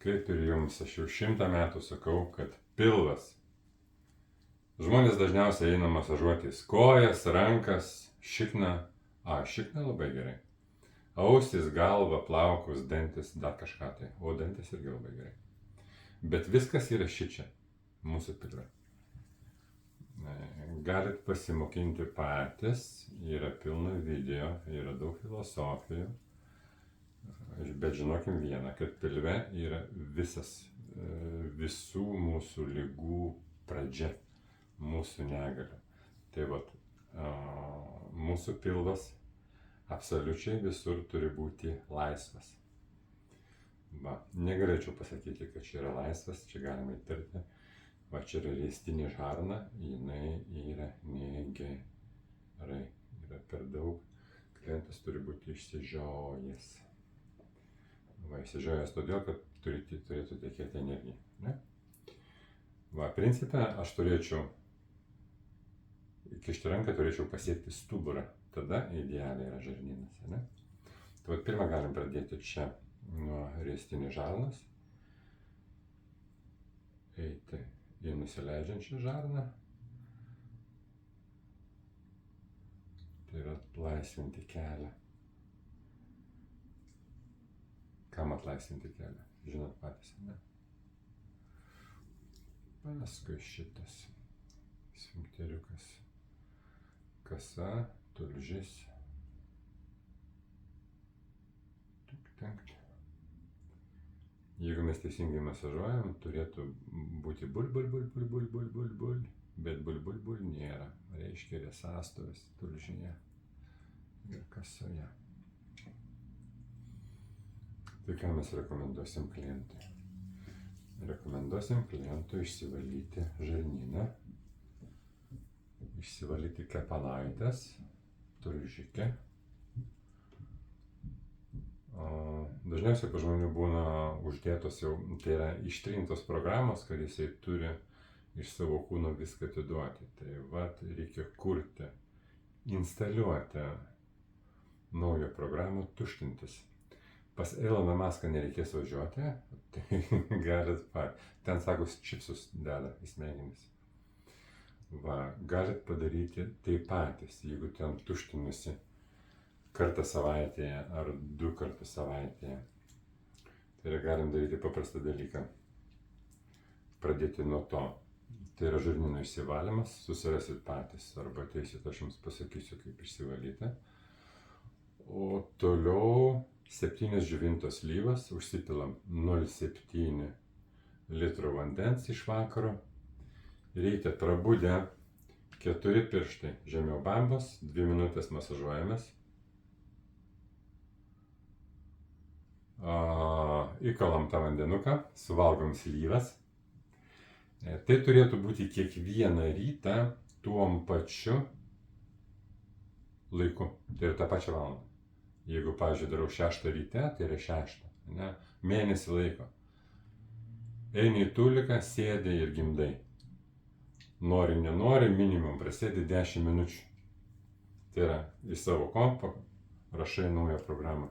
Kaip ir jums, aš jau 100 metų sakau, kad pilvas. Žmonės dažniausiai eina masažuotis kojas, rankas, šikną. Šikną labai gerai. Ausis, galva, plaukus, dantis, dar kažką tai. O dantis irgi labai gerai. Bet viskas yra šičia, mūsų pilve. Galit pasimokinti patys, yra pilna video, yra daug filosofijų. Bet žinokim vieną, kad pilve yra visų mūsų ligų pradžia, mūsų negalio. Tai vat, mūsų pilvas absoliučiai visur turi būti laisvas. Negalėčiau pasakyti, kad čia yra laisvas, čia galima įtarti. Čia yra riestinė žarna, jinai yra negerai, yra per daug, klientas turi būti išsižiojęs. Išsižiojęs todėl, kad turėtų tekėti energiją. Ne? Principe, aš turėčiau įkišti ranką, turėčiau pasiekti stuburą. Tada idealiai yra žarnynas. Ne? Tai pirmą galim pradėti čia nuo riestinės žarnos. Eiti į nusileidžiančią žarną. Tai yra atlaisvinti kelią. Kam atlaisvinti kelią? Žinot patys, ne? Paskui šitas sfinkteriukas. Kasa, tulžis. Jeigu mes teisingai masažuojam, turėtų būti bul, bet bul nėra. Reiškia yra sąstovės tulžyje ir kasoje. Tai ką mes rekomenduosim klientui? Rekomenduosim klientui išsivalyti žarnyną, išsivalyti kepanaites, tulžikę. Dažniausiai pas žmonių būna uždėtos jau, tai yra ištrintos programos, kad jisai turi iš savo kūno viską atiduoti. Tai reikia kurti, instaliuoti naują programą, tuštintis. Pas Eloną Muską nereikės važiuoti, tai galit, ten sako, čipsus deda į smegenis. Galit padaryti tai patys, jeigu ten tuštinusi kartą savaitėje ar 2 kartus savaitėje. Tai galim daryti paprastą dalyką. Pradėti nuo to. Tai yra žarnyno išsivalymas, susirasit patys arba ateisit, aš jums pasakysiu, kaip išsivalyti. O toliau 7 džiovintos slyvas, užsipilam 0,7 litro vandens iš vakaro. Reikia prabudę 4 pirštai žemiau bambos, 2 minutės masažuojamės. Įkalam tą vandenuką, suvalgom slyvas. Tai turėtų būti kiekvieną rytą tuom pačiu laiku, tai yra tą pačią valandą. Jeigu, pavyzdžiui, darau 6 ryte, tai yra 6, ne? Mėnesį laiko. Eini į tuliką, sėdi ir gimdai. Nori, nenori, minimum prasėdi 10 minučių. Tai yra į savo kompą rašai naują programą.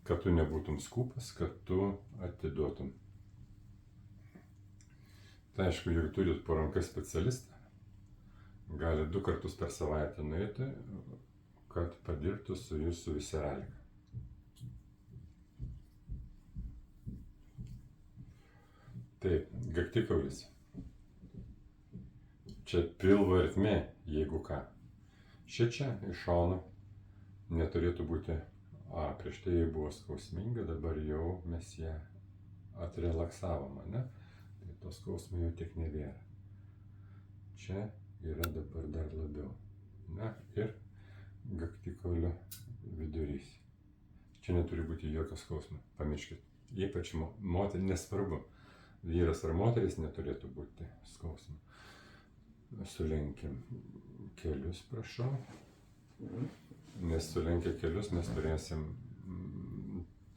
Kad tu nebūtum skūpas, kad tu atiduotum. Tai aišku, jeigu turit po ranką specialistą, gali 2 kartus per savaitę nueiti, kad padirbtų su jūsų visceralika. Taip, kaktikaulis. Čia pilvo ertmė, jeigu ką. Šičia iš šono neturėtų būti, prieš tai buvo skausminga, dabar jau mes ją atrelaksavom, ne? Tai to skausmo jau tiek nebėra. Čia yra dabar dar labiau. Na ir kaktikaulio vidurys. Čia neturi būti jokio skausmo, pamirškit. Ypač moteris, nesvarbu, vyras ar moteris neturėtų būti skausmo. Sulenkim kelius, prašau. Nes sulenkę kelius mes turėsim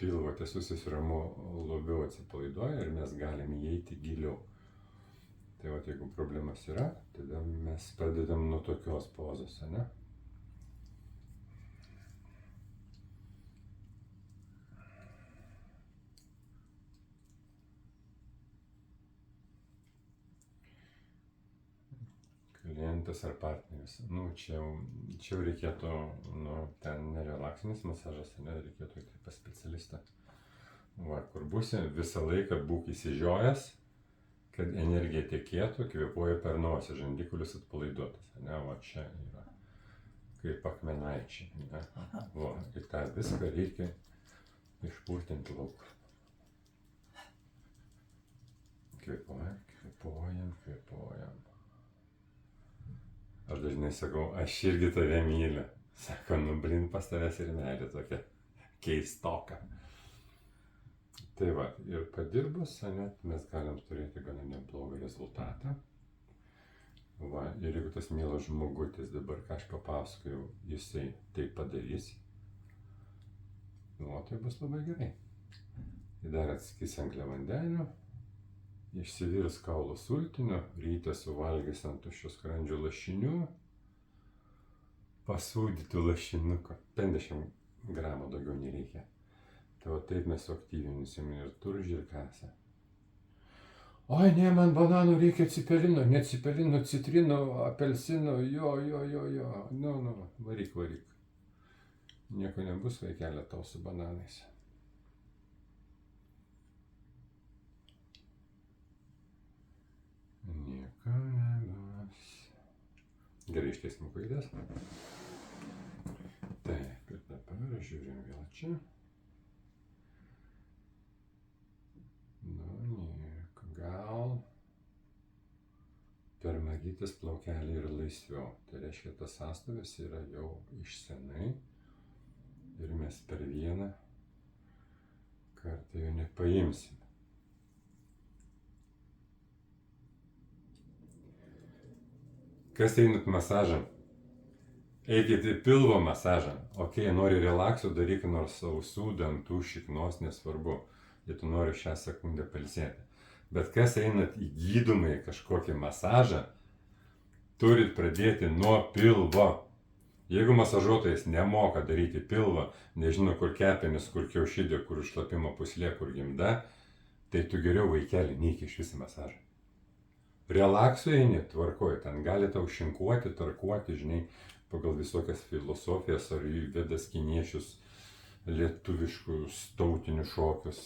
pilvo tiesusis ramuo labiau atsipalaiduoja ir mes galim įeiti giliau. Tai jeigu problemas yra, tada mes pradedam nuo tokios pozos, ne? klientas ar partneris. Nu, čia jau reikėtų, ten nerelaksinis masažas, reikėtų eiti pas specialistą. Va, kur būsi, visą laiką būk įsižiojęs, kad energija tekėtų, kvėpuoja per nosį, žandikaulis atpalaiduotas. Va, čia yra kaip akmenaičiai. Va, ir tą viską reikia išpurtinti lauk. Kvėpuojam. Aš dažnai sakau, aš irgi tave myliu. Sako, blin, pas tavęs ir meilė tokia keistoka. Tai va, ir padirbus, mes galim turėti gana neblogą rezultatą. Va, ir jeigu tas mielas žmogutis dabar, ką aš papasakojau, jisai tai padarys, tai bus labai gerai. Ir dar atskis angliavandenių, išsivirs kaulo sultinio, ryte suvalgys ant tuščio skrandžio lašinių, pasūdytų lašinuką, 50 gramų daugiau nereikia. Tai va taip mes suaktyvinsim ir turžį ir kasą. Oi, ne, man bananų reikia cepelino, ne cepelino, citrino, apelsino, jo. Varyk. Nieko nebus, vaikelė, tau su bananais. Nieko nebus. Gerai, ištiesim kojytes. Taip, ir dabar žiūrim vėl čia. Nieko, gal per magytės plaukelį ir laisviau. Tai reiškia, tas sąstovis yra jau iš senai ir mes per vieną kartą jo nepaimsim. Kas einat masažą? Eikit į pilvo masažą. Ok, nori relakso, daryk nors ausų, dantų, šiknos, nesvarbu. Jei tu nori šią sekundę pailsėti. Bet kas einat į gydomąjį kažkokį masažą, turit pradėti nuo pilvo. Jeigu masažuotojas nemoka daryti pilvą, nežino kur kepenis, kur kiaušidė, kur šlapimo pūslė, kur gimda, tai tu geriau vaikelį neik iš visą masažą. Relaksui eini, tvarkoji, ten gali tau šinkuoti, tarkuoti, žinai, pagal visokias filosofijas ar vedas kiniečius, lietuviškus tautinius šokius,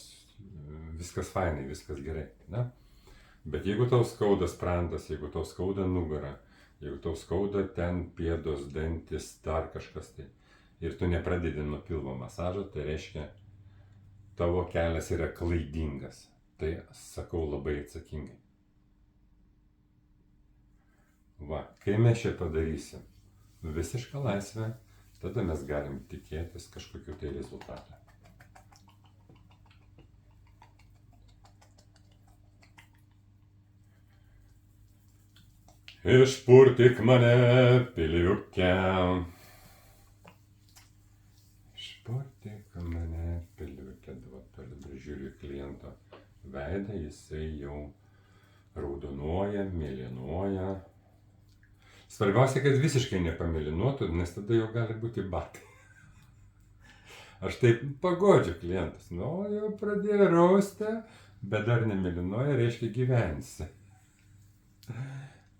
viskas fainai, viskas gerai, ne? Bet jeigu tau skauda sprandas, jeigu tau skauda nugarą, jeigu tau skauda ten pėdos, dantis, dar kažkas tai, ir tu nepradedi nuo pilvo masažo, tai reiškia, tavo kelias yra klaidingas. Tai sakau labai atsakingai. Va, kai mes čia padarysim visišką laisvę, tada mes galim tikėtis kažkokiu tai rezultatą. Išpurtyk mane, piliuke. Išpurtyk mane, piliuke. Dabar žiūriu kliento veidą, jisai jau raudonuoja, mėlynuoja. Svarbiausia, kad visiškai nepamėlynuotų, nes tada jau gali būti batai. Aš taip pagodžiu klientus. Jau pradėjo rausti, bet dar nemėlynuoja, reiškia gyvensi.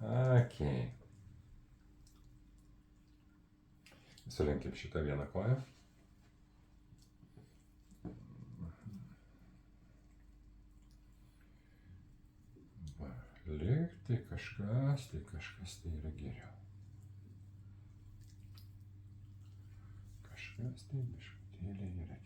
Ok. Sulenkim šitą vieną koją. Lyg tai kažkas tai yra geriau. Kažkas tai biškutėlė yra geriau.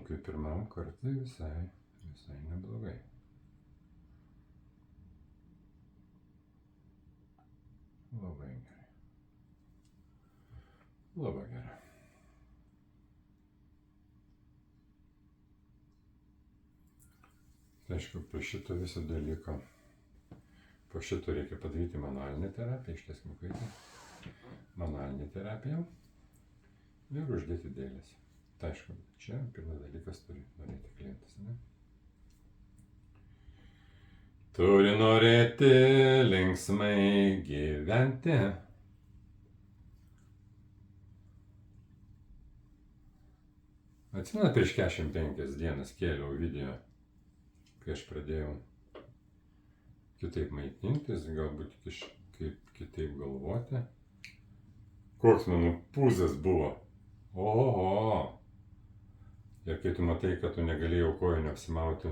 Kaip pirmam kartui visai neblogai. Labai gerai. Labai gerai. Tai aišku, prie šito viso dalyko Po šito reikia padaryti manualinę terapiją, ištieskime koją. Manualinę terapiją ir uždėti dėlės. Tai aišku, čia pirmas dalykas turi norėti klientas, ne? Turi norėti linksmai gyventi. Atsimenu, prieš 45 dienas kėliau video, kai aš pradėjau kitaip maitintis, galbūt kaip kitaip galvoti. Koks mano pūzas buvo. Oho. Ir kai tu matai, kad tu negalėjau kojų apsimauti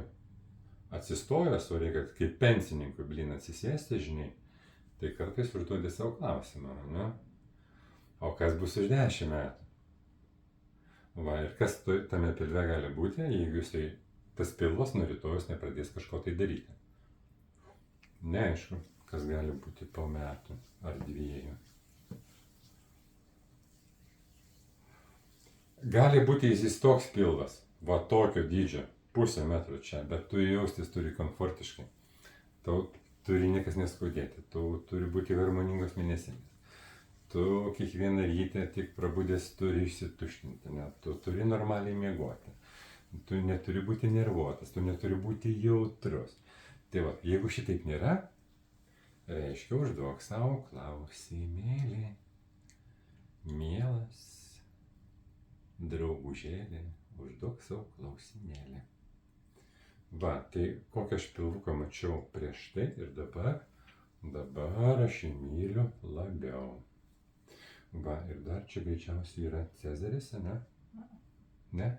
atsistojęs, o reikia kaip pensininkui atsisėsti, žinai, tai kartais užduodi savo klausimą, ne? O kas bus už 10 metų? Va, ir kas tame pilve gali būti, jeigu jisai tas pilvas nuo rytojus nepradės kažko tai daryti. Neaišku, kas gali būti po metų ar 2. Gali būti jis toks pilvas, va tokio dydžio, 0,5 metro čia, bet tu jaustis turi komfortiškai. Tau turi niekas neskaudėti, tu turi būti harmoningos mėnesinės. Tu kiekvieną rytą tik prabudęs turi išsituštinti, ne? Tu turi normaliai miegoti. Tu neturi būti nervuotas, tu neturi būti jautrus. Tai va, jeigu šitaip nėra, reiškia užduok savo klausimėlį. Mielas draugužėlį, užduok savo klausimėlį. Va, tai kokią aš pilvuką mačiau prieš tai ir dabar aš jį myliu labiau. Va, ir dar čia greičiausiai yra Cezaris, ne? Ne?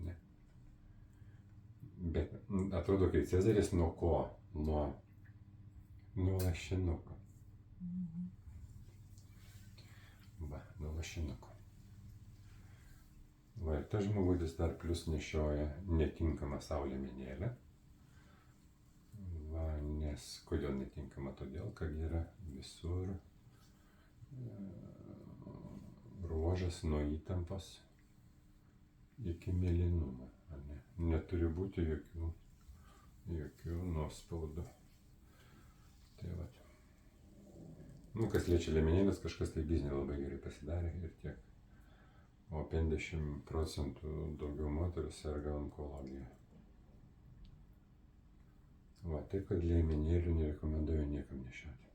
Ne. Bet atrodo, kai Cezaris nuo ko? Nuo lašinuko. Va, nuo lašinuko. Va, ir tas žmogus dar plus nešioja netinkamą saulėmenėlę. Va, nes kodėl netinkama? Todėl, kad yra visur ruožas nuo įtampos iki mėlynumo. Neturi būti jokių nuospaudų. Tai va. Nu, kas liečia liemenėlės, kažkas tai biznį labai gerai pasidarė ir tiek. O 50% daugiau moterų serga onkologija. Va, taip kad liemenėlių nerekomenduoju niekam nešioti.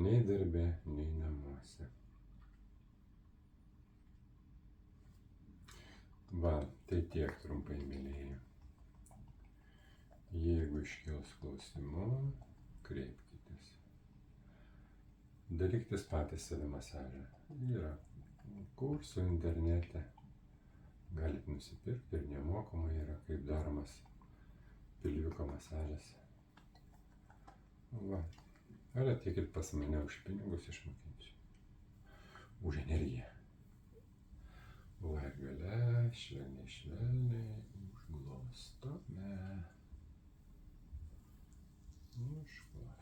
Nei darbe, nei namuose. Va, tai tiek trumpai, mėlyje. Jeigu iškils klausimų, kreipkitės. Darykitės patys savį masažą. Yra kursų internete. Galite nusipirkti ir nemokamai yra, kaip daromas pilviuko masažas. Va. Ar ateikit pas mane už pinigus, išmokinsiu. Už energiją. Va ir gale, švelniai užglostome. Užglostome.